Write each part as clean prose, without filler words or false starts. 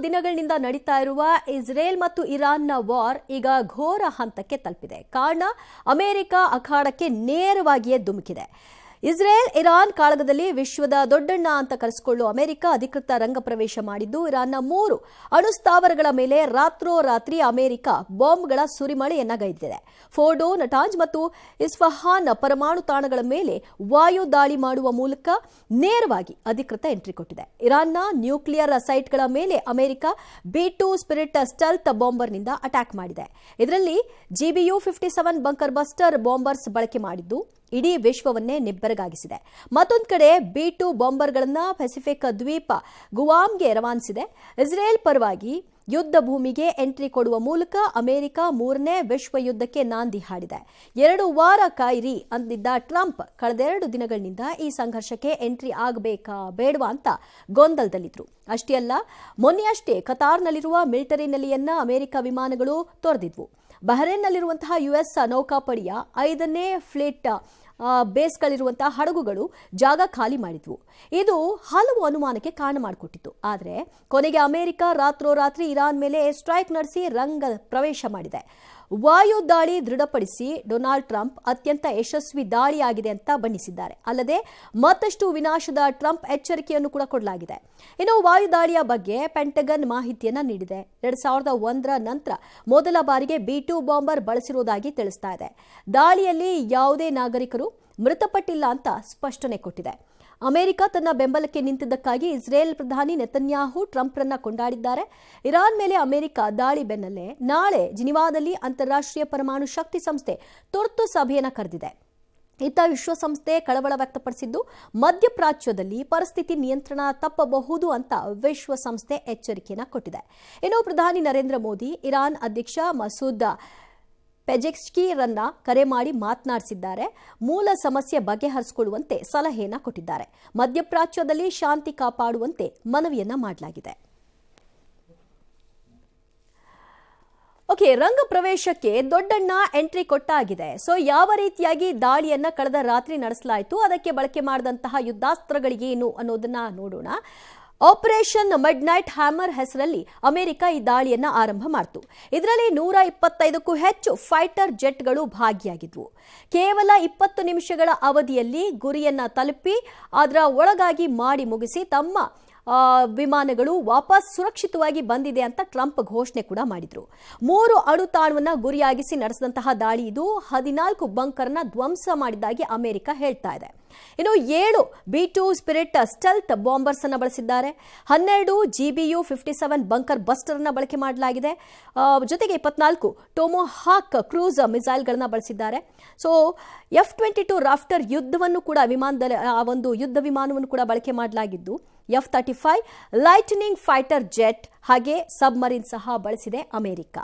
ದಿನಗಳಿಂದ ನಡೀತಾ ಇರುವ ಇಸ್ರೇಲ್ ಮತ್ತು ಇರಾನ್ನ ವಾರ್ ಈಗ ಘೋರ ಹಂತಕ್ಕೆ ತಲುಪಿದೆ. ಕಾರಣ ಅಮೆರಿಕ ಅಖಾಡಕ್ಕೆ ನೇರವಾಗಿಯೇ ಧುಮುಕಿದೆ. ಇಸ್ರೇಲ್ ಇರಾನ್ ಕಾಳಗದಲ್ಲಿ ವಿಶ್ವದ ದೊಡ್ಡಣ್ಣ ಅಂತ ಕರೆಸಿಕೊಳ್ಳುವ ಅಮೆರಿಕ ಅಧಿಕೃತ ರಂಗ ಪ್ರವೇಶ ಮಾಡಿದ್ದು, ಇರಾನ್ನ 3 ಅಣುಸ್ಥಾವರಗಳ ಮೇಲೆ ರಾತ್ರೋರಾತ್ರಿ ಅಮೆರಿಕ ಬಾಂಬ್ಗಳ ಸುರಿಮಳೆಯನ್ನ ಗೈದಿದೆ. ಫೋರ್ಡೋ, ನಟಾಂಜ್ ಮತ್ತು ಇಸ್ಫಹಾನ್ ಪರಮಾಣು ತಾಣಗಳ ಮೇಲೆ ವಾಯು ದಾಳಿ ಮಾಡುವ ಮೂಲಕ ನೇರವಾಗಿ ಅಧಿಕೃತ ಎಂಟ್ರಿ ಕೊಟ್ಟಿದೆ. ಇರಾನ್ನ ನ್ಯೂಕ್ಲಿಯರ್ ಸೈಟ್ಗಳ ಮೇಲೆ ಅಮೆರಿಕ B2 ಸ್ಪಿರಿಟ್ ಸ್ಟೆಲ್ತ್ ಬಾಂಬರ್ನಿಂದ ಅಟ್ಯಾಕ್ ಮಾಡಿದೆ. ಇದರಲ್ಲಿ GBU-57 ಬಂಕರ್ ಬಸ್ಟರ್ ಬಾಂಬರ್ಸ್ ಬಳಕೆ ಮಾಡಿದ್ದು ಇಡೀ ವಿಶ್ವವನ್ನೇ ನಿಬ್ಬೆರಗಾಗಿಸಿದೆ. ಮತ್ತೊಂದು ಕಡೆ B2 ಬಾಂಬರ್ಗಳನ್ನು ಪೆಸಿಫಿಕ್ ದ್ವೀಪ ಗುವಾಮ್ಗೆ ರವಾನಿಸಿದೆ. ಇಸ್ರೇಲ್ ಪರವಾಗಿ ಯುದ್ಧ ಭೂಮಿಗೆ ಎಂಟ್ರಿ ಕೊಡುವ ಮೂಲಕ ಅಮೆರಿಕ 3ನೇ ವಿಶ್ವ ಯುದ್ಧಕ್ಕೆ ನಾಂದಿ ಹಾಡಿದೆ. 2 ವಾರ ಕಾಯಿರಿ ಅಂದಿದ್ದ ಟ್ರಂಪ್ ಕಳೆದ 2 ದಿನಗಳಿಂದ ಈ ಸಂಘರ್ಷಕ್ಕೆ ಎಂಟ್ರಿ ಆಗಬೇಕಾ ಬೇಡವಾ ಅಂತ ಗೊಂದಲದಲ್ಲಿದ್ರು. ಅಷ್ಟೇ ಅಲ್ಲ, ಮೊನ್ನೆಯಷ್ಟೇ ಕತಾರ್ನಲ್ಲಿರುವ ಮಿಲಿಟರಿ ನೆಲೆಯನ್ನ ಅಮೆರಿಕ ವಿಮಾನಗಳು ತೊರೆದಿದ್ವು. ಬಹರೇನ್ನಲ್ಲಿರುವಂತಹ US ನೌಕಾಪಡೆಯ 5ನೇ ಫ್ಲೀಟ್ ಬೇಸ್ಗಳಿರುವಂತಹ ಹಡಗುಗಳು ಜಾಗ ಖಾಲಿ ಮಾಡಿದ್ವು. ಇದು ಹಲವು ಅನುಮಾನಕ್ಕೆ ಕಾರಣ ಮಾಡಿಕೊಟ್ಟಿತ್ತು. ಆದರೆ ಕೊನೆಗೆ ಅಮೆರಿಕ ರಾತ್ರೋರಾತ್ರಿ ಇರಾನ್ ಮೇಲೆ ಸ್ಟ್ರೈಕ್ ನಡೆಸಿ ರಂಗ ಪ್ರವೇಶ ಮಾಡಿದೆ. ವಾಯು ದಾಳಿ ದೃಢಪಡಿಸಿ ಡೊನಾಲ್ಡ್ ಟ್ರಂಪ್ ಅತ್ಯಂತ ಯಶಸ್ವಿ ದಾಳಿಯಾಗಿದೆ ಅಂತ ಬಣ್ಣಿಸಿದ್ದಾರೆ. ಅಲ್ಲದೆ ಮತ್ತಷ್ಟು ವಿನಾಶದ ಟ್ರಂಪ್ ಎಚ್ಚರಿಕೆಯನ್ನು ಕೂಡ ಕೊಡಲಾಗಿದೆ. ಇನ್ನು ವಾಯು ದಾಳಿಯ ಬಗ್ಗೆ ಪೆಂಟಗನ್ ಮಾಹಿತಿಯನ್ನ ನೀಡಿದೆ. 2001ರ ನಂತರ ಮೊದಲ ಬಾರಿಗೆ B2 ಬಾಂಬರ್ ಬಳಸಿರುವುದಾಗಿ ತಿಳಿಸ್ತಾ ಇದೆ. ದಾಳಿಯಲ್ಲಿ ಯಾವುದೇ ನಾಗರಿಕರು ಮೃತಪಟ್ಟಿಲ್ಲ ಅಂತ ಸ್ಪಷ್ಟನೆ ಕೊಟ್ಟಿದೆ. ಅಮೆರಿಕ ತನ್ನ ಬೆಂಬಲಕ್ಕೆ ನಿಂತಿದ್ದಕ್ಕಾಗಿ ಇಸ್ರೇಲ್ ಪ್ರಧಾನಿ ನೆತನ್ಯಾಹು ಟ್ರಂಪ್ರನ್ನ ಕೊಂಡಾಡಿದ್ದಾರೆ. ಇರಾನ್ ಮೇಲೆ ಅಮೆರಿಕ ದಾಳಿ ಬೆನ್ನಲ್ಲೇ ನಾಳೆ ಜಿನಿವಾದಲ್ಲಿ ಅಂತಾರಾಷ್ಟ್ರೀಯ ಪರಮಾಣು ಶಕ್ತಿ ಸಂಸ್ಥೆ ತುರ್ತು ಸಭೆಯನ್ನು ಕರೆದಿದೆ. ಇತ್ತ ವಿಶ್ವಸಂಸ್ಥೆ ಕಳವಳ ವ್ಯಕ್ತಪಡಿಸಿದ್ದು, ಮಧ್ಯಪ್ರಾಚ್ಯದಲ್ಲಿ ಪರಿಸ್ಥಿತಿ ನಿಯಂತ್ರಣ ತಪ್ಪಬಹುದು ಅಂತ ವಿಶ್ವಸಂಸ್ಥೆ ಎಚ್ಚರಿಕೆಯನ್ನು ಕೊಟ್ಟಿದೆ. ಇನ್ನು ಪ್ರಧಾನಿ ನರೇಂದ್ರ ಮೋದಿ ಇರಾನ್ ಅಧ್ಯಕ್ಷ ಮಸೂದ್ ಪೆಜೆಸ್ಕಿಯರನ್ನ ಕರೆ ಮಾಡಿ ಮಾತನಾಡಿಸಿದ್ದಾರೆ. ಮೂಲ ಸಮಸ್ಯೆ ಬಗೆಹರಿಸಿಕೊಳ್ಳುವಂತೆ ಸಲಹೆಯನ್ನ ಕೊಟ್ಟಿದ್ದಾರೆ. ಮಧ್ಯಪ್ರಾಚ್ಯದಲ್ಲಿ ಶಾಂತಿ ಕಾಪಾಡುವಂತೆ ಮನವಿಯನ್ನ ಮಾಡಲಾಗಿದೆ. ರಂಗ ಪ್ರವೇಶಕ್ಕೆ ದೊಡ್ಡಣ್ಣ ಎಂಟ್ರಿ ಕೊಟ್ಟಾಗಿದೆ. ಯಾವ ರೀತಿಯಾಗಿ ದಾಳಿಯನ್ನ ಕಳೆದ ರಾತ್ರಿ ನಡೆಸಲಾಯಿತು, ಅದಕ್ಕೆ ಬಳಕೆ ಮಾಡಿದಂತಹ ಯುದ್ಧಾಸ್ತ್ರಗಳಿಗೇನು ಅನ್ನೋದನ್ನ ನೋಡೋಣ. ಆಪರೇಷನ್ ಮಿಡ್ ನೈಟ್ ಹ್ಯಾಮರ್ ಹೆಸರಲ್ಲಿ ಅಮೆರಿಕ ಈ ದಾಳಿಯನ್ನ ಆರಂಭ ಮಾಡಿತು. ಇದರಲ್ಲಿ 125ಕ್ಕೂ ಹೆಚ್ಚು ಫೈಟರ್ ಜೆಟ್ಗಳು ಭಾಗಿಯಾಗಿದ್ವು. ಕೇವಲ 20 ನಿಮಿಷಗಳ ಅವಧಿಯಲ್ಲಿ ಗುರಿಯನ್ನ ತಲುಪಿ ಅದರ ಒಳಗಾಗಿ ಮಾಡಿ ಮುಗಿಸಿ ತಮ್ಮ ವಿಮಾನಗಳು ವಾಪಸ್ ಸುರಕ್ಷಿತವಾಗಿ ಬಂದಿದೆ ಅಂತ ಟ್ರಂಪ್ ಘೋಷಣೆ ಕೂಡ ಮಾಡಿದ್ರು. 3 ಅಣುತಾಣವನ್ನ ಗುರಿಯಾಗಿಸಿ ನಡೆಸಿದಂತಹ ದಾಳಿ ಇದು 14 ಬಂಕರ್ನ ಧ್ವಂಸ ಮಾಡಿದ್ದಾಗಿ ಅಮೆರಿಕ ಹೇಳ್ತಾ ಇದೆ. ಇನ್ನು 7 B2 ಸ್ಪಿರಿಟ್ ಸ್ಟೆಲ್ತ್ ಬಾಂಬರ್ಸ್ ಅನ್ನ ಬಳಸಿದ್ದಾರೆ. 12 GBU-57 ಬಂಕರ್ ಬಸ್ಟರ್ ಅನ್ನ ಬಳಕೆ ಮಾಡಲಾಗಿದೆ. ಜೊತೆಗೆ 24 ಟೊಮೊಹಾಕ್ ಕ್ರೂಸ್ ಮಿಸೈಲ್ಗಳನ್ನ ಬಳಸಿದ್ದಾರೆ. F-22 ರಾಫ್ಟರ್ ಯುದ್ಧವನ್ನು ಕೂಡ ಯುದ್ಧ ವಿಮಾನವನ್ನು ಕೂಡ ಬಳಕೆ ಮಾಡಲಾಗಿದ್ದು, F-35 ಲೈಟ್ನಿಂಗ್ ಫೈಟರ್ ಜೆಟ್ ಹಾಗೆ ಸಬ್ಮರೀನ್ ಸಹ ಬಳಸಿದೆ ಅಮೆರಿಕ.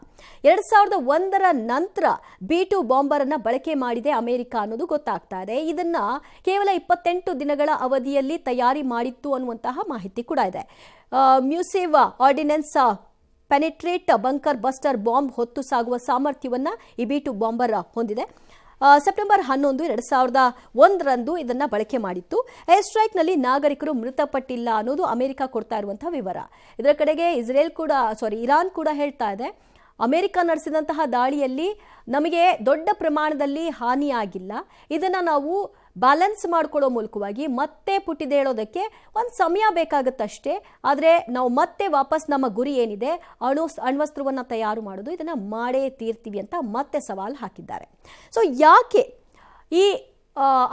2001ರ ನಂತರ B2 ಬಾಂಬರ್ ಅನ್ನ ಬಳಕೆ ಮಾಡಿದೆ ಅಮೆರಿಕ ಅನ್ನೋದು ಗೊತ್ತಾಗ್ತಾ ಇದೆ. ಇದನ್ನ ಕೇವಲ 28 ದಿನಗಳ ಅವಧಿಯಲ್ಲಿ ತಯಾರಿ ಮಾಡಿತ್ತು ಅನ್ನುವಂತಹ ಮಾಹಿತಿ ಕೂಡ ಇದೆ. Massive ordnance penetrate bunker buster bomb ಹೊತ್ತು ಸಾಗುವ ಸಾಮರ್ಥ್ಯವನ್ನ ಈ B2 ಬಾಂಬರ್ ಹೊಂದಿದೆ. ಸೆಪ್ಟೆಂಬರ್ 11, 2001ರಂದು ಇದನ್ನ ಬಳಕೆ ಮಾಡಿತ್ತು. ಏರ್ ಸ್ಟ್ರೈಕ್ನಲ್ಲಿ ನಾಗರಿಕರು ಮೃತಪಟ್ಟಿಲ್ಲ ಅನ್ನೋದು ಅಮೆರಿಕ ಕೊಡ್ತಾ ಇರುವಂತಹ ವಿವರ. ಇದರ ಕಡೆಗೆ ಇರಾನ್ ಕೂಡ ಹೇಳ್ತಾ ಇದೆ, ಅಮೆರಿಕ ನಡೆಸಿದಂತಹ ದಾಳಿಯಲ್ಲಿ ನಮಗೆ ದೊಡ್ಡ ಪ್ರಮಾಣದಲ್ಲಿ ಹಾನಿಯಾಗಿಲ್ಲ. ಇದನ್ನ ನಾವು ಬ್ಯಾಲೆನ್ಸ್ ಮಾಡ್ಕೊಳ್ಳೋ ಮೂಲಕವಾಗಿ ಮತ್ತೆ ಪುಟಿದೇಳೋದಕ್ಕೆ ಒಂದು ಸಮಯ ಬೇಕಾಗುತ್ತಷ್ಟೇ. ಆದರೆ ನಾವು ಮತ್ತೆ ವಾಪಸ್ ನಮ್ಮ ಗುರಿ ಏನಿದೆ ಅಣ್ವಸ್ತ್ರವನ್ನು ತಯಾರು ಮಾಡೋದು, ಇದನ್ನ ಮಾಡೇ ತೀರ್ತೀವಿ ಅಂತ ಮತ್ತೆ ಸವಾಲು ಹಾಕಿದ್ದಾರೆ. ಯಾಕೆ ಈ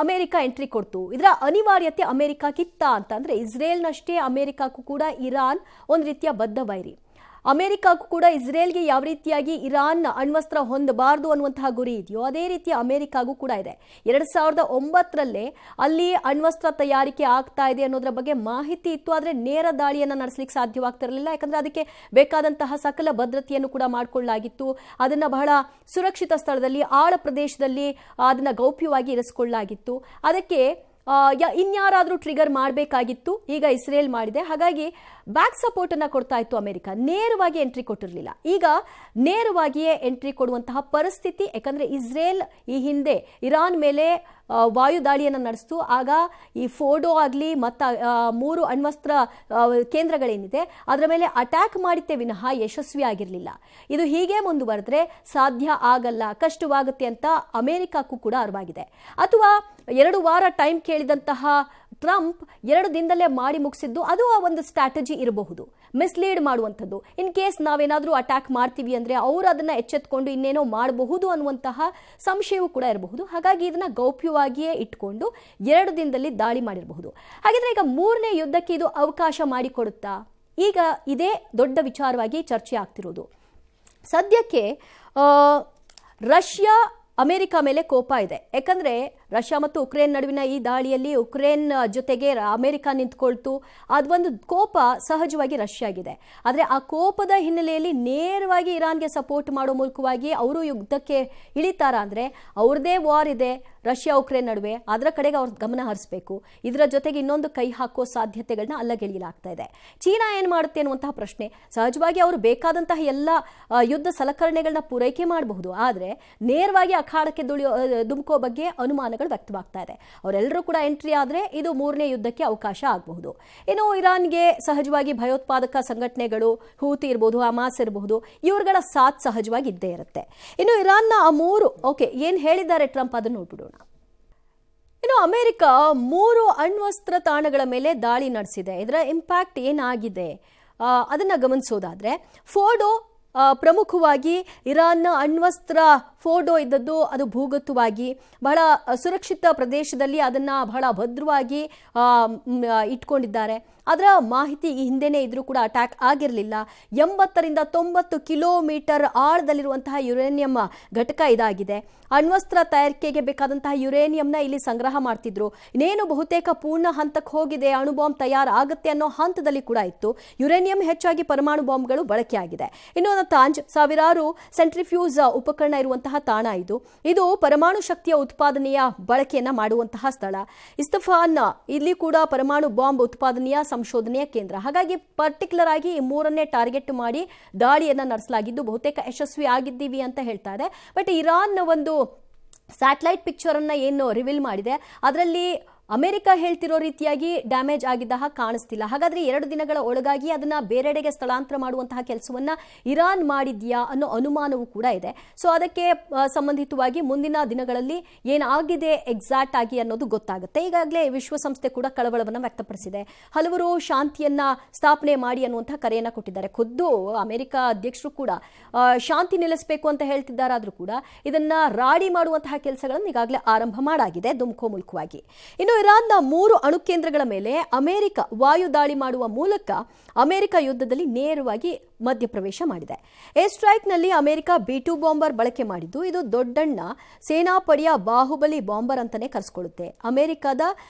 ಅಮೆರಿಕ ಎಂಟ್ರಿ ಕೊಡ್ತು? ಇದರ ಅನಿವಾರ್ಯತೆ ಅಮೆರಿಕಕ್ಕಿತ್ತ ಅಂತಂದ್ರೆ, ಇಸ್ರೇಲ್ನಷ್ಟೇ ಅಮೆರಿಕಕ್ಕೂ ಕೂಡ ಇರಾನ್ ಒಂದು ರೀತಿಯ ಬದ್ಧ ವೈರಿ. ಅಮೆರಿಕಕ್ಕೂ ಕೂಡ ಇಸ್ರೇಲ್ಗೆ ಯಾವ ರೀತಿಯಾಗಿ ಇರಾನ್ ಅಣ್ವಸ್ತ್ರ ಹೊಂದಬಾರದು ಅನ್ನುವಂತಹ ಗುರಿ ಇದೆಯೋ ಅದೇ ರೀತಿ ಅಮೆರಿಕಾಗೂ ಕೂಡ ಇದೆ. 2009ರಲ್ಲೇ ಅಲ್ಲಿ ಅಣ್ವಸ್ತ್ರ ತಯಾರಿಕೆ ಆಗ್ತಾ ಇದೆ ಅನ್ನೋದ್ರ ಬಗ್ಗೆ ಮಾಹಿತಿ ಇತ್ತು. ಆದರೆ ನೇರ ದಾಳಿಯನ್ನು ನಡೆಸಲಿಕ್ಕೆ ಸಾಧ್ಯವಾಗ್ತಿರಲಿಲ್ಲ. ಯಾಕಂದ್ರೆ ಅದಕ್ಕೆ ಬೇಕಾದಂತಹ ಸಕಲ ಭದ್ರತೆಯನ್ನು ಕೂಡ ಮಾಡಿಕೊಳ್ಳಲಾಗಿತ್ತು. ಅದನ್ನ ಬಹಳ ಸುರಕ್ಷಿತ ಸ್ಥಳದಲ್ಲಿ, ಆಳ ಪ್ರದೇಶದಲ್ಲಿ ಅದನ್ನ ಗೌಪ್ಯವಾಗಿ ಇರಿಸಿಕೊಳ್ಳಲಾಗಿತ್ತು. ಅದಕ್ಕೆ ಇನ್ಯಾರಾದರೂ ಟ್ರಿಗರ್ ಮಾಡಬೇಕಾಗಿತ್ತು, ಈಗ ಇಸ್ರೇಲ್ ಮಾಡಿದೆ. ಹಾಗಾಗಿ ಬ್ಯಾಕ್ ಸಪೋರ್ಟ್ ಅನ್ನ ಕೊಡ್ತಾ ಇತ್ತು ಅಮೆರಿಕ, ನೇರವಾಗಿ ಎಂಟ್ರಿ ಕೊಟ್ಟಿರಲಿಲ್ಲ. ಈಗ ನೇರವಾಗಿಯೇ ಎಂಟ್ರಿ ಕೊಡುವಂತಹ ಪರಿಸ್ಥಿತಿ, ಯಾಕಂದ್ರೆ ಇಸ್ರೇಲ್ ಈ ಹಿಂದೆ ಇರಾನ್ ಮೇಲೆ ವಾಯು ದಾಳಿಯನ್ನು ನಡೆಸ್ತು. ಆಗ ಈ ಫೋರ್ಡೋ ಆಗಲಿ ಮತ್ತು 3 ಅಣ್ವಸ್ತ್ರ ಕೇಂದ್ರಗಳೇನಿದೆ ಅದರ ಮೇಲೆ ಅಟ್ಯಾಕ್ ಮಾಡಿತ್ತೆ ವಿನಃ ಯಶಸ್ವಿ ಆಗಿರಲಿಲ್ಲ. ಇದು ಹೀಗೆ ಮುಂದುವರೆದ್ರೆ ಸಾಧ್ಯ ಆಗಲ್ಲ, ಕಷ್ಟವಾಗುತ್ತೆ ಅಂತ ಅಮೆರಿಕಕ್ಕೂ ಕೂಡ ಅರಿವಾಗಿದೆ. ಅಥವಾ 2 ವಾರ ಟೈಮ್ ಕೇಳಿದಂತಹ ಟ್ರಂಪ್ 2 ದಿನದಲ್ಲೇ ಮಾಡಿ ಮುಗಿಸಿದ್ದು, ಅದು ಒಂದು ಸ್ಟ್ರಾಟಜಿ ಇರಬಹುದು, ಮಿಸ್ಲೀಡ್ ಮಾಡುವಂಥದ್ದು. ಇನ್ ಕೇಸ್ ನಾವೇನಾದರೂ ಅಟ್ಯಾಕ್ ಮಾಡ್ತೀವಿ ಅಂದರೆ ಅವರು ಅದನ್ನು ಎಚ್ಚೆತ್ಕೊಂಡು ಇನ್ನೇನೋ ಮಾಡಬಹುದು ಅನ್ನುವಂತಹ ಸಂಶಯವೂ ಕೂಡ ಇರಬಹುದು. ಹಾಗಾಗಿ ಇದನ್ನು ಗೌಪ್ಯವಾಗಿಯೇ ಇಟ್ಕೊಂಡು 2 ದಿನದಲ್ಲಿ ದಾಳಿ ಮಾಡಿರಬಹುದು. ಹಾಗಿದ್ರೆ ಈಗ 3ನೇ ಯುದ್ಧಕ್ಕೆ ಇದು ಅವಕಾಶ ಮಾಡಿಕೊಡುತ್ತಾ? ಈಗ ಇದೇ ದೊಡ್ಡ ವಿಚಾರವಾಗಿ ಚರ್ಚೆ ಆಗ್ತಿರೋದು. ಸದ್ಯಕ್ಕೆ ರಷ್ಯಾ ಅಮೆರಿಕ ಮೇಲೆ ಕೋಪ ಇದೆ. ಯಾಕಂದರೆ ರಷ್ಯಾ ಮತ್ತು ಉಕ್ರೇನ್ ನಡುವಿನ ಈ ದಾಳಿಯಲ್ಲಿ ಉಕ್ರೇನ್ ಜೊತೆಗೆ ಅಮೆರಿಕ ನಿಂತ್ಕೊಳ್ತು. ಅದೊಂದು ಕೋಪ ಸಹಜವಾಗಿ ರಷ್ಯಾಗಿದೆ. ಆದರೆ ಆ ಕೋಪದ ಹಿನ್ನೆಲೆಯಲ್ಲಿ ನೇರವಾಗಿ ಇರಾನ್ಗೆ ಸಪೋರ್ಟ್ ಮಾಡೋ ಮೂಲಕವಾಗಿ ಅವರು ಯುದ್ಧಕ್ಕೆ ಇಳಿತಾರ ಅಂದರೆ ಅವ್ರದ್ದೇ ವಾರ್ ಇದೆ ರಷ್ಯಾ ಉಕ್ರೇನ್ ನಡುವೆ, ಅದರ ಕಡೆಗೆ ಅವ್ರ ಗಮನ ಹರಿಸಬೇಕು. ಇದರ ಜೊತೆಗೆ ಇನ್ನೊಂದು ಕೈ ಹಾಕೋ ಸಾಧ್ಯತೆಗಳನ್ನ ಅಲ್ಲಗೆಳೆಯಲಾಗ್ತಾ ಇದೆ. ಚೀನಾ ಏನು ಮಾಡುತ್ತೆ ಅನ್ನುವಂತಹ ಪ್ರಶ್ನೆ. ಸಹಜವಾಗಿ ಅವರು ಬೇಕಾದಂತಹ ಎಲ್ಲ ಯುದ್ಧ ಸಲಕರಣೆಗಳನ್ನ ಪೂರೈಕೆ ಮಾಡಬಹುದು, ಆದರೆ ನೇರವಾಗಿ ಅಖಾಡಕ್ಕೆ ಧುಮುಕೋ ಬಗ್ಗೆ ಅನುಮಾನಗಳು ವ್ಯಕ್ತವಾಗ್ತಾ ಇದೆ. ಅವರೆಲ್ಲರೂ ಕೂಡ ಎಂಟ್ರಿ ಆದರೆ ಇದು 3ನೇ ಯುದ್ಧಕ್ಕೆ ಅವಕಾಶ ಆಗಬಹುದು. ಇನ್ನು ಇರಾನ್ಗೆ ಸಹಜವಾಗಿ ಭಯೋತ್ಪಾದಕ ಸಂಘಟನೆಗಳು, ಹೂತಿ ಇರಬಹುದು, ಹಮಾಸ್ ಇರಬಹುದು, ಇವ್ರುಗಳ ಸಾಥ್ ಸಹಜವಾಗಿ ಇದ್ದೇ ಇರುತ್ತೆ. ಇನ್ನು ಇರಾನ್ನ ಆ 3 ಏನ್ ಹೇಳಿದ್ದಾರೆ ಟ್ರಂಪ್ ಅದನ್ನು ನೋಡ್ಬಿಡೋಣ. ಇನ್ನು ಅಮೆರಿಕ 3 ಅಣ್ವಸ್ತ್ರ ತಾಣಗಳ ಮೇಲೆ ದಾಳಿ ನಡೆಸಿದೆ. ಇದರ ಇಂಪ್ಯಾಕ್ಟ್ ಏನಾಗಿದೆ ಅದನ್ನ ಗಮನಿಸೋದಾದ್ರೆ, ಫೋರ್ಡೋ ಪ್ರಮುಖವಾಗಿ ಇರಾನ್ನ ಅಣ್ವಸ್ತ್ರ ಫೋರ್ಡೋ ಇದ್ದದ್ದು ಅದು ಭೂಗತವಾಗಿ ಬಹಳ ಸುರಕ್ಷಿತ ಪ್ರದೇಶದಲ್ಲಿ ಅದನ್ನು ಬಹಳ ಭದ್ರವಾಗಿ ಇಟ್ಕೊಂಡಿದ್ದಾರೆ. ಅದರ ಮಾಹಿತಿ ಈ ಹಿಂದೆನೇ ಇದ್ರೂ ಕೂಡ ಅಟ್ಯಾಕ್ ಆಗಿರಲಿಲ್ಲ. 80ರಿಂದ 90 ಕಿಲೋಮೀಟರ್ ಆಳದಲ್ಲಿರುವಂತಹ ಯುರೇನಿಯಂ ಘಟಕ ಇದಾಗಿದೆ. ಅಣ್ವಸ್ತ್ರ ತಯಾರಿಕೆಗೆ ಬೇಕಾದಂತಹ ಯುರೇನಿಯಂನ ಇಲ್ಲಿ ಸಂಗ್ರಹ ಮಾಡ್ತಿದ್ರು. ಇನ್ನೇನು ಬಹುತೇಕ ಪೂರ್ಣ ಹಂತಕ್ಕೆ ಹೋಗಿದೆ, ಅಣುಬಾಂಬ್ ತಯಾರಾಗುತ್ತೆ ಅನ್ನೋ ಹಂತದಲ್ಲಿ ಕೂಡ ಇತ್ತು. ಯುರೇನಿಯಂ ಹೆಚ್ಚಾಗಿ ಪರಮಾಣು ಬಾಂಬ್ಗಳು ಬಳಕೆಯಾಗಿದೆ. ಇನ್ನು ತಾಂಜ್ ಸಾವಿರಾರು ಸೆಂಟ್ರಿಫ್ಯೂಸ್ ಉಪಕರಣ ಇರುವಂತಹ ತಾಣ ಇದು ಪರಮಾಣು ಶಕ್ತಿಯ ಉತ್ಪಾದನೆಯ ಬಳಕೆಯನ್ನ ಮಾಡುವಂತಹ ಸ್ಥಳ. ಇಸ್ತಫಾನ್ ಇಲ್ಲಿ ಕೂಡ ಪರಮಾಣು ಬಾಂಬ್ ಉತ್ಪಾದನೆಯ ಸಂಶೋಧನೆಯ ಕೇಂದ್ರ. ಹಾಗಾಗಿ ಪರ್ಟಿಕ್ಯುಲರ್ ಆಗಿ ಈ 3ನ್ನೇ ಟಾರ್ಗೆಟ್ ಮಾಡಿ ದಾಳಿಯನ್ನ ನಡೆಸಲಾಗಿದ್ದು ಬಹುತೇಕ ಯಶಸ್ವಿ ಆಗಿದ್ದೀವಿ ಅಂತ ಹೇಳ್ತಾ ಇದೆ. ಬಟ್ ಇರಾನ್ ಒಂದು ಸ್ಯಾಟಲೈಟ್ ಪಿಕ್ಚರ್ ಅನ್ನ ಏನು ರಿವೀಲ್ ಮಾಡಿದೆ ಅದರಲ್ಲಿ ಅಮೆರಿಕ ಹೇಳ್ತಿರೋ ರೀತಿಯಾಗಿ ಡ್ಯಾಮೇಜ್ ಆಗಿದ್ದ ಕಾಣಿಸ್ತಿಲ್ಲ. ಹಾಗಾದ್ರೆ 2 ದಿನಗಳ ಒಳಗಾಗಿ ಅದನ್ನ ಬೇರೆಡೆಗೆ ಸ್ಥಳಾಂತರ ಮಾಡುವಂತಹ ಕೆಲಸವನ್ನ ಇರಾನ್ ಮಾಡಿದ್ಯಾ ಅನ್ನೋ ಅನುಮಾನವೂ ಕೂಡ ಇದೆ. ಸೊ ಅದಕ್ಕೆ ಸಂಬಂಧಿತವಾಗಿ ಮುಂದಿನ ದಿನಗಳಲ್ಲಿ ಏನಾಗಿದೆ ಎಕ್ಸಾಕ್ಟ್ ಆಗಿ ಅನ್ನೋದು ಗೊತ್ತಾಗುತ್ತೆ. ಈಗಾಗಲೇ ವಿಶ್ವಸಂಸ್ಥೆ ಕೂಡ ಕಳವಳವನ್ನು ವ್ಯಕ್ತಪಡಿಸಿದೆ. ಹಲವರು ಶಾಂತಿಯನ್ನ ಸ್ಥಾಪನೆ ಮಾಡಿ ಅನ್ನುವಂತಹ ಕರೆಯನ್ನ ಕೊಟ್ಟಿದ್ದಾರೆ. ಖುದ್ದು ಅಮೆರಿಕ ಅಧ್ಯಕ್ಷರು ಕೂಡ ಶಾಂತಿ ನಿಲ್ಲಿಸಬೇಕು ಅಂತ ಹೇಳ್ತಿದ್ದಾರಾದ್ರೂ ಕೂಡ ಇದನ್ನ ರಾಡಿ ಮಾಡುವಂತಹ ಕೆಲಸಗಳನ್ನು ಈಗಾಗಲೇ ಆರಂಭ ಮಾಡಾಗಿದೆ ಧುಮ್ಕೋ ಮೂಲಕವಾಗಿ. ಇನ್ನು ಇರಾನ್ನ 3 ಅಣು ಕೇಂದ್ರಗಳ ಮೇಲೆ ಅಮೆರಿಕ ವಾಯು ದಾಳಿ ಮಾಡುವ ಮೂಲಕ ಅಮೆರಿಕ ಯುದ್ಧದಲ್ಲಿ ನೇರವಾಗಿ ಮಧ್ಯಪ್ರವೇಶ ಮಾಡಿದೆ. ಏರ್ ಸ್ಟ್ರೈಕ್ನಲ್ಲಿ ಅಮೆರಿಕ B2 ಬಾಂಬರ್ ಬಳಕೆ ಮಾಡಿದ್ದು ಇದು ದೊಡ್ಡಣ್ಣ ಸೇನಾಪಡೆಯ ಬಾಹುಬಲಿ ಬಾಂಬರ್ ಅಂತಾನೆ ಕರೆಸಿಕೊಳ್ಳುತ್ತೆ. ಅಮೆರಿಕದ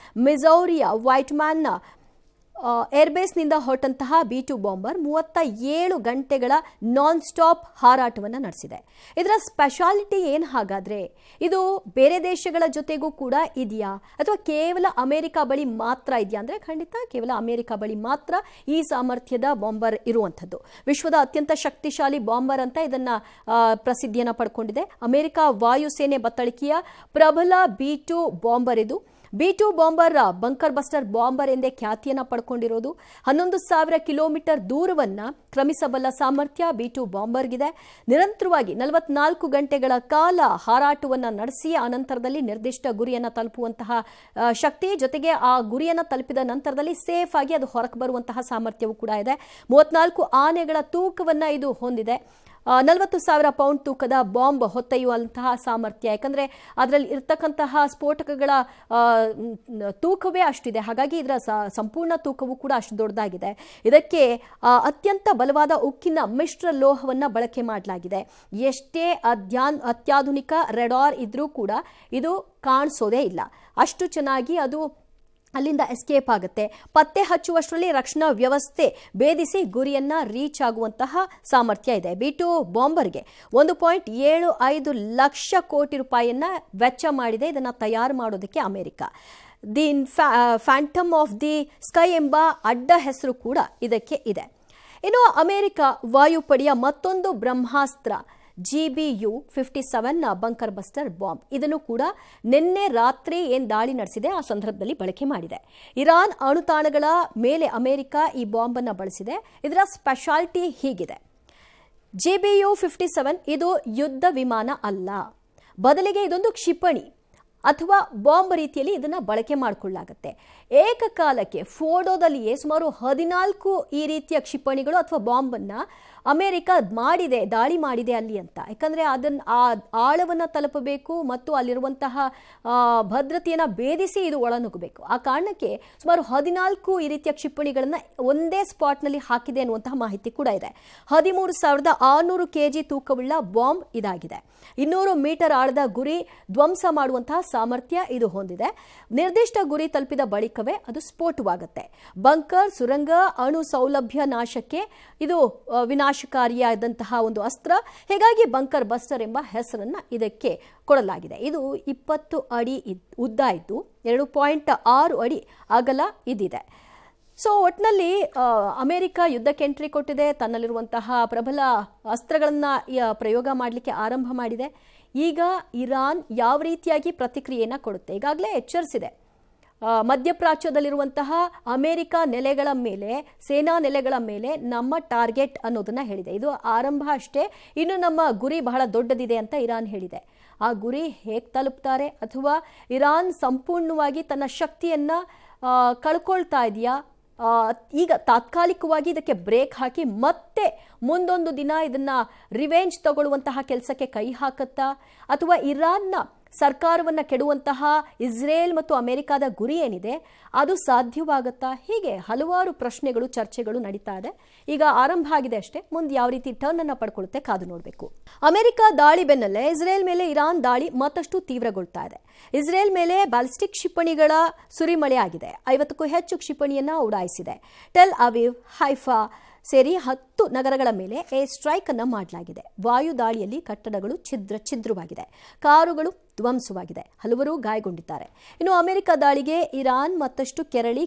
ಮಿಜೌರಿಯ ವೈಟ್ಮ್ಯಾನ್ನ ಏರ್ಬೇಸ್ನಿಂದ ಹೊರಟಂತಹ B2 ಬಾಂಬರ್ 37 ಗಂಟೆಗಳ ನಾನ್ ಸ್ಟಾಪ್ ಹಾರಾಟವನ್ನು ನಡೆಸಿದೆ. ಇದರ ಸ್ಪೆಷಾಲಿಟಿ ಏನು ಹಾಗಾದ್ರೆ? ಇದು ಬೇರೆ ದೇಶಗಳ ಜೊತೆಗೂ ಕೂಡ ಇದೆಯಾ ಅಥವಾ ಕೇವಲ ಅಮೆರಿಕ ಬಳಿ ಮಾತ್ರ ಇದೆಯಾ ಅಂದ್ರೆ ಖಂಡಿತ ಕೇವಲ ಅಮೆರಿಕ ಬಳಿ ಮಾತ್ರ ಈ ಸಾಮರ್ಥ್ಯದ ಬಾಂಬರ್ ಇರುವಂಥದ್ದು. ವಿಶ್ವದ ಅತ್ಯಂತ ಶಕ್ತಿಶಾಲಿ ಬಾಂಬರ್ ಅಂತ ಇದನ್ನ ಪ್ರಸಿದ್ಧಿಯನ್ನು ಪಡ್ಕೊಂಡಿದೆ. ಅಮೆರಿಕ ವಾಯುಸೇನೆ ಬತ್ತಳಿಕೆಯ ಪ್ರಬಲ B2 ಬಾಂಬರ್ ಇದು. B2 bomber bunker buster bomber ಎಂದೇ ಖ್ಯಾತಿಯನ್ನ ಪಡ್ಕೊಂಡಿರೋದು. 11,000 ಕಿಲೋಮೀಟರ್ ದೂರವನ್ನ ಕ್ರಮಿಸಬಲ್ಲ ಸಾಮರ್ಥ್ಯ B2 ಬಾಂಬರ್ಗಿದೆ. ನಿರಂತರವಾಗಿ 44 ಗಂಟೆಗಳ ಕಾಲ ಹಾರಾಟವನ್ನ ನಡೆಸಿ ಅನಂತರದಲ್ಲಿ ನಿರ್ದಿಷ್ಟ ಗುರಿಯನ್ನ ತಲುಪುವಂತಹ ಶಕ್ತಿ, ಜೊತೆಗೆ ಆ ಗುರಿಯನ್ನ ತಲುಪಿದ ನಂತರದಲ್ಲಿ ಸೇಫ್ ಆಗಿ ಅದು ಹೊರಗೆ ಬರುವಂತಹ ಸಾಮರ್ಥ್ಯವೂ ಕೂಡ ಇದೆ. 34 ಆನೆಗಳ ತೂಕವನ್ನ ಇದು ಹೊಂದಿದೆ. 40,000 ಪೌಂಡ್ ತೂಕದ ಬಾಂಬ್ ಹೊತ್ತೊಯ್ಯುವಂತಹ ಸಾಮರ್ಥ್ಯ, ಯಾಕಂದ್ರೆ ಅದರಲ್ಲಿ ಇರ್ತಕ್ಕಂತಹ ಸ್ಫೋಟಕಗಳ ತೂಕವೇ ಅಷ್ಟಿದೆ. ಹಾಗಾಗಿ ಇದರ ಸಂಪೂರ್ಣ ತೂಕವೂ ಕೂಡ ಅಷ್ಟು ದೊಡ್ಡದಾಗಿದೆ. ಇದಕ್ಕೆ ಅತ್ಯಂತ ಬಲವಾದ ಉಕ್ಕಿನ ಮಿಶ್ರ ಲೋಹವನ್ನ ಬಳಕೆ ಮಾಡಲಾಗಿದೆ. ಎಷ್ಟೇ ಅತ್ಯಾಧುನಿಕ ರೆಡಾರ್ ಇದ್ರೂ ಕೂಡ ಇದು ಕಾಣಿಸೋದೇ ಇಲ್ಲ. ಅಷ್ಟು ಚೆನ್ನಾಗಿ ಅದು ಅಲ್ಲಿಂದ ಎಸ್ಕೇಪ್ ಆಗುತ್ತೆ. ಪತ್ತೆ ಹಚ್ಚುವಷ್ಟರಲ್ಲಿ ರಕ್ಷಣಾ ವ್ಯವಸ್ಥೆ ಭೇದಿಸಿ ಗುರಿಯನ್ನ ರೀಚ್ ಆಗುವಂತಹ ಸಾಮರ್ಥ್ಯ ಇದೆ. B2 ಬಾಂಬರ್ಗೆ 1.75 ಲಕ್ಷ ಕೋಟಿ ರೂಪಾಯಿಯನ್ನ ವೆಚ್ಚ ಮಾಡಿದೆ ಇದನ್ನ ತಯಾರು ಮಾಡೋದಕ್ಕೆ America. The Phantom of the sky ಎಂಬ ಅಡ್ಡ ಹೆಸರು ಕೂಡ ಇದಕ್ಕೆ ಇದೆ. ಇನ್ನು ಅಮೆರಿಕ ವಾಯುಪಡೆಯ ಮತ್ತೊಂದು ಬ್ರಹ್ಮಾಸ್ತ್ರ GBU-57 ಬಂಕರ್ ಬಸ್ಟರ್ ಬಾಂಬ್ ಇದನ್ನು ಕೂಡ ನಿನ್ನೆ ರಾತ್ರಿ ದಾಳಿ ನಡೆಸಿದೆ ಆ ಸಂದರ್ಭದಲ್ಲಿ ಬಳಕೆ ಮಾಡಿದೆ. ಇರಾನ್ ಅಣುತಾಣಗಳ ಮೇಲೆ ಅಮೆರಿಕ ಈ ಬಾಂಬ್ ಅನ್ನು ಬಳಸಿದೆ. ಇದರ ಸ್ಪೆಷಾಲಿಟಿ ಹೀಗಿದೆ. GBU-57 ಇದು ಯುದ್ಧ ವಿಮಾನ ಅಲ್ಲ, ಬದಲಿಗೆ ಇದೊಂದು ಕ್ಷಿಪಣಿ ಅಥವಾ ಬಾಂಬ್ ರೀತಿಯಲ್ಲಿ ಇದನ್ನು ಬಳಕೆ ಮಾಡಿಕೊಳ್ಳಲಾಗುತ್ತೆ. ಏಕಕಾಲಕ್ಕೆ ಫೋರ್ಡೋದಲ್ಲಿಯೇ ಸುಮಾರು 14 ಈ ರೀತಿಯ ಕ್ಷಿಪಣಿಗಳು ಅಥವಾ ಬಾಂಬನ್ನು ಅಮೆರಿಕ ದಾಳಿ ಮಾಡಿದೆ ಅಲ್ಲಿ ಅಂತ. ಯಾಕಂದರೆ ಆ ಆಳವನ್ನು ತಲುಪಬೇಕು ಮತ್ತು ಅಲ್ಲಿರುವಂತಹ ಭದ್ರತೆಯನ್ನು ಭೇದಿಸಿ ಇದು ಒಳನುಗ್ಗಬೇಕು. ಆ ಕಾರಣಕ್ಕೆ ಸುಮಾರು 14 ಈ ರೀತಿಯ ಕ್ಷಿಪಣಿಗಳನ್ನು ಒಂದೇ ಸ್ಪಾಟ್ನಲ್ಲಿ ಹಾಕಿದೆ ಅನ್ನುವಂತಹ ಮಾಹಿತಿ ಕೂಡ ಇದೆ. 13,600 kg ತೂಕವುಳ್ಳ ಬಾಂಬ್ ಇದಾಗಿದೆ. 200 ಮೀಟರ್ ಆಳದ ಗುರಿ ಧ್ವಂಸ ಮಾಡುವಂತಹ ಸಾಮರ್ಥ್ಯ ಇದು ಹೊಂದಿದೆ. ನಿರ್ದಿಷ್ಟ ಗುರಿ ತಲುಪಿದ ಬಳಿಕವೇ ಅದು ಸ್ಫೋಟವಾಗುತ್ತೆ. ಬಂಕರ್, ಸುರಂಗ, ಅಣು ಸೌಲಭ್ಯ ನಾಶಕ್ಕೆ ಇದು ವಿನಾಶಕಾರಿಯಾದಂತಹ ಒಂದು ಅಸ್ತ್ರ. ಹೀಗಾಗಿ ಬಂಕರ್ ಬಸ್ಟರ್ ಎಂಬ ಹೆಸರನ್ನ ಇದಕ್ಕೆ ಕೊಡಲಾಗಿದೆ. ಇದು 20 ಅಡಿ ಉದ್ದ ಇದ್ದು 2.6 ಅಡಿ ಅಗಲ ಇದಿದೆ. ಸೊ ಒಟ್ಟಿನಲ್ಲಿ ಅಮೆರಿಕ ಯುದ್ಧಕ್ಕೆ ಎಂಟ್ರಿ ಕೊಟ್ಟಿದೆ. ತನ್ನಲ್ಲಿರುವಂತಹ ಪ್ರಬಲ ಅಸ್ತ್ರಗಳನ್ನು ಪ್ರಯೋಗ ಮಾಡಲಿಕ್ಕೆ ಆರಂಭ ಮಾಡಿದೆ. ಈಗ ಇರಾನ್ ಯಾವ ರೀತಿಯಾಗಿ ಪ್ರತಿಕ್ರಿಯೆಯನ್ನು ಕೊಡುತ್ತೆ ಈಗಾಗಲೇ ಎಚ್ಚರಿಸಿದೆ. ಮಧ್ಯಪ್ರಾಚ್ಯದಲ್ಲಿರುವಂತಹ ಅಮೆರಿಕ ನೆಲೆಗಳ ಮೇಲೆ, ಸೇನಾ ನೆಲೆಗಳ ಮೇಲೆ ನಮ್ಮ ಟಾರ್ಗೆಟ್ ಅನ್ನೋದನ್ನ ಹೇಳಿದೆ. ಇದು ಆರಂಭ ಅಷ್ಟೇ, ಇನ್ನು ನಮ್ಮ ಗುರಿ ಬಹಳ ದೊಡ್ಡದಿದೆ ಅಂತ ಇರಾನ್ ಹೇಳಿದೆ. ಆ ಗುರಿ ಹೇಗೆ ತಲುಪ್ತಾರೆ ಅಥವಾ ಇರಾನ್ ಸಂಪೂರ್ಣವಾಗಿ ತನ್ನ ಶಕ್ತಿಯನ್ನು ಕಳ್ಕೊಳ್ತಾ ಇದೆಯಾ, ಈಗ ತಾತ್ಕಾಲಿಕವಾಗಿ ಇದಕ್ಕೆ ಬ್ರೇಕ್ ಹಾಕಿ ಮತ್ತೆ ಮುಂದೊಂದು ದಿನ ಇದನ್ನ ರಿವೆಂಜ್ ತಗೊಳ್ಳುವಂತಹ ಕೆಲಸಕ್ಕೆ ಕೈ ಹಾಕತ್ತಾ, ಅಥವಾ ಇರಾನ್ನ ಸರ್ಕಾರವನ್ನು ಕೆಡುವಂತಹ ಇಸ್ರೇಲ್ ಮತ್ತು ಅಮೆರಿಕದ ಗುರಿ ಏನಿದೆ ಅದು ಸಾಧ್ಯವಾಗುತ್ತಾ? ಹೀಗೆ ಹಲವಾರು ಪ್ರಶ್ನೆಗಳು, ಚರ್ಚೆಗಳು ನಡೀತಾ ಇದೆ. ಈಗ ಆರಂಭ ಆಗಿದೆ ಅಷ್ಟೇ, ಮುಂದೆ ಯಾವ ರೀತಿ ಟರ್ನ್ ಅನ್ನು ಪಡ್ಕೊಳ್ಳುತ್ತೆ ಕಾದು ನೋಡಬೇಕು. ಅಮೆರಿಕ ದಾಳಿ ಬೆನ್ನಲ್ಲೇ ಇಸ್ರೇಲ್ ಮೇಲೆ ಇರಾನ್ ದಾಳಿ ಮತ್ತಷ್ಟು ತೀವ್ರಗೊಳ್ತಾ ಇದೆ. ಇಸ್ರೇಲ್ ಮೇಲೆ ಬ್ಯಾಲಿಸ್ಟಿಕ್ ಕ್ಷಿಪಣಿಗಳ ಸುರಿಮಳೆ ಆಗಿದೆ. 50ಕ್ಕೂ ಹೆಚ್ಚು ಕ್ಷಿಪಣಿಯನ್ನ ಉಡಾಯಿಸಿದೆ. ಟೆಲ್ ಅವೀವ್, ಹೈಫಾ ಸೇರಿ 10 ನಗರಗಳ ಮೇಲೆ ಏರ್ ಸ್ಟ್ರೈಕ್ ಅನ್ನು ಮಾಡಲಾಗಿದೆ. ವಾಯು ದಾಳಿಯಲ್ಲಿ ಕಟ್ಟಡಗಳು ಛಿದ್ರವಾಗಿದೆ, ಕಾರುಗಳು ಧ್ವಂಸವಾಗಿದೆ, ಹಲವರು ಗಾಯಗೊಂಡಿದ್ದಾರೆ. ಇನ್ನು ಅಮೆರಿಕ ದಾಳಿಗೆ ಇರಾನ್ ಮತ್ತಷ್ಟು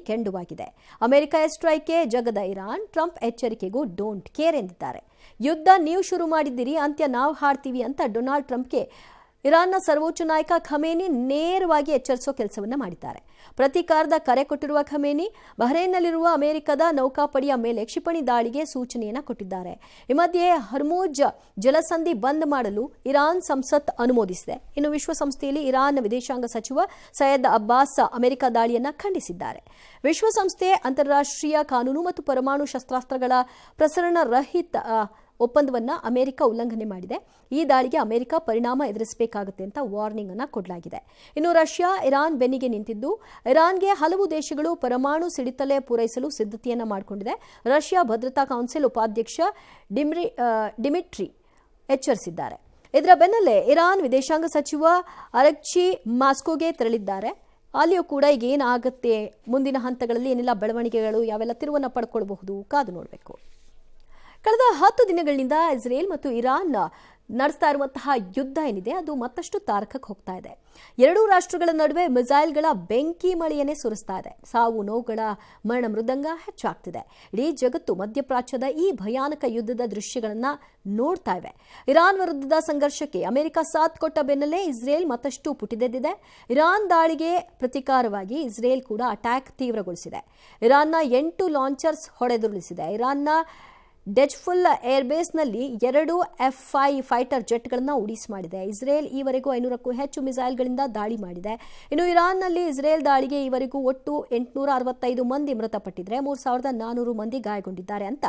ಕೆಂಡುವಾಗಿದೆ. ಅಮೆರಿಕ ಏರ್ ಸ್ಟ್ರೈಕ್ಗೆ ಜಗದ ಇರಾನ್, ಟ್ರಂಪ್ ಎಚ್ಚರಿಕೆಗೂ ಡೋಂಟ್ ಕೇರ್ ಎಂದಿದ್ದಾರೆ. ಯುದ್ಧ ನೀವು ಶುರು ಮಾಡಿದ್ದೀರಿ, ಅಂತ್ಯ ನಾವು ಹಾಡ್ತೀವಿ ಅಂತ ಡೊನಾಲ್ಡ್ ಟ್ರಂಪ್ಗೆ ಇರಾನ್ನ ಸರ್ವೋಚ್ಚ ನಾಯಕ ಖಮೇನಿ ನೇರವಾಗಿ ಎಚ್ಚರಿಸುವ ಕೆಲಸವನ್ನು ಮಾಡಿದ್ದಾರೆ. ಪ್ರತೀಕಾರದ ಕರೆ ಕೊಟ್ಟಿರುವ ಖಮೇನಿ ಬಹ್ರೇನ್ನಲ್ಲಿರುವ ಅಮೆರಿಕದ ನೌಕಾಪಡೆಯ ಮೇಲೆ ಕ್ಷಿಪಣಿ ದಾಳಿಗೆ ಸೂಚನೆಯನ್ನು ಕೊಟ್ಟಿದ್ದಾರೆ. ಈ ಮಧ್ಯೆ ಹರ್ಮುಜ್ ಜಲಸಂಧಿ ಬಂದ್ ಮಾಡಲು ಇರಾನ್ ಸಂಸತ್ ಅನುಮೋದಿಸಿದೆ. ಇನ್ನು ವಿಶ್ವಸಂಸ್ಥೆಯಲ್ಲಿ ಇರಾನ್ ವಿದೇಶಾಂಗ ಸಚಿವ ಸೈಯದ್ ಅಬ್ಬಾಸ್ ಅಮೆರಿಕ ದಾಳಿಯನ್ನು ಖಂಡಿಸಿದ್ದಾರೆ. ವಿಶ್ವಸಂಸ್ಥೆ ಅಂತಾರಾಷ್ಟ್ರೀಯ ಕಾನೂನು ಮತ್ತು ಪರಮಾಣು ಶಸ್ತ್ರಾಸ್ತ್ರಗಳ ಪ್ರಸರಣ ರಹಿತ ಒಪ್ಪಂದವನ್ನು ಅಮೆರಿಕ ಉಲ್ಲಂಘನೆ ಮಾಡಿದೆ. ಈ ದಾಳಿಗೆ ಅಮೆರಿಕ ಪರಿಣಾಮ ಎದುರಿಸಬೇಕಾಗುತ್ತೆ ಅಂತ ವಾರ್ನಿಂಗ್ ಅನ್ನು ಕೊಡಲಾಗಿದೆ. ಇನ್ನು ರಷ್ಯಾ, ಇರಾನ್ ಬೆನ್ನಿಗೆ ನಿಂತಿದ್ದು ಇರಾನ್ಗೆ ಹಲವು ದೇಶಗಳು ಪರಮಾಣು ಸಿಡಿತಲೆ ಪೂರೈಸಲು ಸಿದ್ಧತೆಯನ್ನು ಮಾಡಿಕೊಂಡಿದೆ. ರಷ್ಯಾ ಭದ್ರತಾ ಕೌನ್ಸಿಲ್ ಉಪಾಧ್ಯಕ್ಷ ಡಿಮಿಟ್ರಿ ಎಚ್ಚರಿಸಿದ್ದಾರೆ. ಇದರ ಬೆನ್ನಲ್ಲೇ ಇರಾನ್ ವಿದೇಶಾಂಗ ಸಚಿವ ಅರಗ್ಚಿ ಮಾಸ್ಕೋಗೆ ತೆರಳಿದ್ದಾರೆ. ಅಲ್ಲಿಯೂ ಕೂಡ ಈಗ ಏನಾಗುತ್ತೆ, ಮುಂದಿನ ಹಂತಗಳಲ್ಲಿ ಏನೆಲ್ಲ ಬೆಳವಣಿಗೆಗಳು, ಯಾವೆಲ್ಲ ತಿರುವನ್ನು ಪಡ್ಕೊಳ್ಬಹುದು ಕಾದು ನೋಡಬೇಕು. ಕಳೆದ 10 ದಿನಗಳಿಂದ ಇಸ್ರೇಲ್ ಮತ್ತು ಇರಾನ್ ನಡೆಸ್ತಾ ಇರುವಂತಹ ಯುದ್ಧ ಏನಿದೆ ಅದು ಮತ್ತಷ್ಟು ತಾರಕಕ್ಕೆ ಹೋಗ್ತಾ ಇದೆ. ಎರಡೂ ರಾಷ್ಟ್ರಗಳ ನಡುವೆ ಮಿಸೈಲ್ಗಳ ಬೆಂಕಿ ಮಳೆಯನ್ನೇ ಸುರಿಸ್ತಾ ಇದೆ. ಸಾವು ನೋವುಗಳ ಮರಣ ಮೃದಂಗ ಹೆಚ್ಚಾಗ್ತಿದೆ. ಇಡೀ ಜಗತ್ತು ಮಧ್ಯಪ್ರಾಚ್ಯದ ಈ ಭಯಾನಕ ಯುದ್ಧದ ದೃಶ್ಯಗಳನ್ನ ನೋಡ್ತಾ ಇವೆ. ಇರಾನ್ ವಿರುದ್ಧದ ಸಂಘರ್ಷಕ್ಕೆ ಅಮೆರಿಕ ಸಾಥ್ ಕೊಟ್ಟ ಬೆನ್ನಲ್ಲೇ ಇಸ್ರೇಲ್ ಮತ್ತಷ್ಟು ಪುಟಿದೆದ್ದಿದೆ. ಇರಾನ್ ದಾಳಿಗೆ ಪ್ರತೀಕಾರವಾಗಿ ಇಸ್ರೇಲ್ ಕೂಡ ಅಟ್ಯಾಕ್ ತೀವ್ರಗೊಳಿಸಿದೆ. ಇರಾನ್ನ 8 ಲಾಂಚರ್ಸ್ ಹೊಡೆದುರುಳಿಸಿದೆ. ಇರಾನ್ನ ಡೆಜ್ಫುಲ್ ಏರ್ಬೇಸ್ನಲ್ಲಿ 2 F-5 ಫೈಟರ್ ಜೆಟ್ಗಳನ್ನು ಉಡೀಸ್ ಮಾಡಿದೆ. ಇಸ್ರೇಲ್ ಈವರೆಗೂ 500ಕ್ಕೂ ಹೆಚ್ಚು ಮಿಸೈಲ್ಗಳಿಂದ ದಾಳಿ ಮಾಡಿದೆ. ಇನ್ನು ಇರಾನ್ನಲ್ಲಿ ಇಸ್ರೇಲ್ ದಾಳಿಗೆ ಈವರೆಗೂ ಒಟ್ಟು 865 ಮಂದಿ ಮೃತಪಟ್ಟಿದ್ರೆ 3400 ಮಂದಿ ಗಾಯಗೊಂಡಿದ್ದಾರೆ ಅಂತ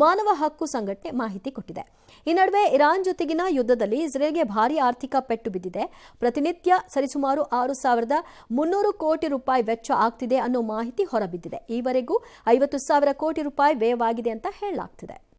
ಮಾನವ ಹಕ್ಕು ಸಂಘಟನೆ ಮಾಹಿತಿ ಕೊಟ್ಟಿದೆ. ಈ ನಡುವೆ ಇರಾನ್ ಜೊತೆಗಿನ ಯುದ್ಧದಲ್ಲಿ ಇಸ್ರೇಲ್ಗೆ ಭಾರಿ ಆರ್ಥಿಕ ಪೆಟ್ಟು ಬಿದ್ದಿದೆ. ಪ್ರತಿನಿತ್ಯ ಸರಿಸುಮಾರು 6,300 ಕೋಟಿ ರೂಪಾಯಿ ವೆಚ್ಚ ಆಗ್ತಿದೆ ಅನ್ನೋ ಮಾಹಿತಿ ಹೊರಬಿದ್ದಿದೆ. ಈವರೆಗೂ 50,000 ಕೋಟಿ ರೂಪಾಯಿ ವ್ಯಯವಾಗಿದೆ ಅಂತ ಹೇಳಲಾಗ್ತಿದೆ.